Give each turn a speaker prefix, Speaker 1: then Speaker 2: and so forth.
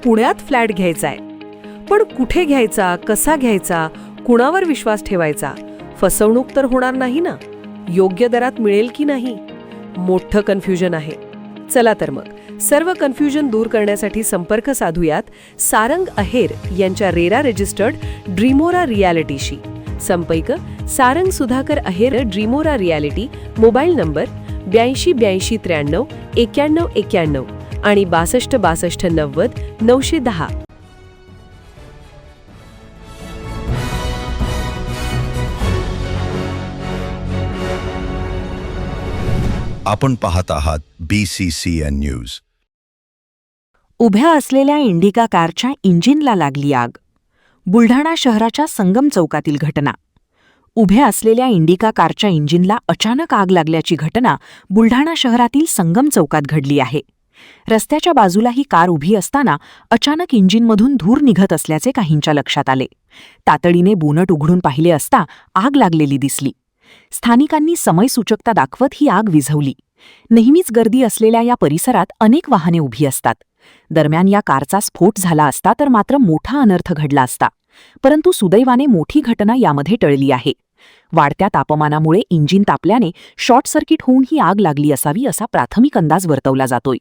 Speaker 1: पुण्यात फ्लॅट घ्यायचा आहे. पण कुठे घ्यायचा, कसा घ्यायचा, कुणावर विश्वास ठेवायचा? फसवणूक तर होणार नाही ना? योग्य दरात मिळेल की नाही? मोठं कन्फ्युजन आहे. चला तर मग सर्व कन्फ्युजन दूर करण्यासाठी संपर्क साधूयात सारंग अहेर यांच्या रेरा रजिस्टर्ड ड्रीमोरा रियालिटीशी. संपर्क सारंग सुधाकर अहेर, ड्रीमोरा रियालिटी. मोबाईल नंबर 82 83 93 91 आणि 62 62 90 910.
Speaker 2: आपण पाहत आहात BCCN न्यूज.
Speaker 3: उभ्या असलेल्या इंडिका कारच्या इंजिनला लागली आग. बुलढाणा शहराच्या संगम चौकातील घटना. उभ्या असलेल्या इंडिका कारच्या इंजिनला अचानक आग लागल्याची घटना बुलढाणा शहरातील संगम चौकात घडली आहे. रस्त्याच्या बाजूला ही कार उभी असताना अचानक इंजिनमधून धूर निघत असल्याचे काहींच्या लक्षात आले. तातडीने बोनट उघडून पाहिले असता आग लागलेली दिसली. स्थानिकांनी समयसूचकता दाखवत ही आग विझवली. नेहमीच गर्दी असलेल्या या परिसरात अनेक वाहने उभी असतात. दरम्यान या कारचा स्फोट झाला असता तर मात्र मोठा अनर्थ घडला असता. परंतु सुदैवाने मोठी घटना यामध्ये टळली आहे. वाढत्या तापमानामुळे इंजिन तापल्याने शॉर्ट सर्किट होऊन ही आग लागली असावी असा प्राथमिक अंदाज वर्तवला जातोय.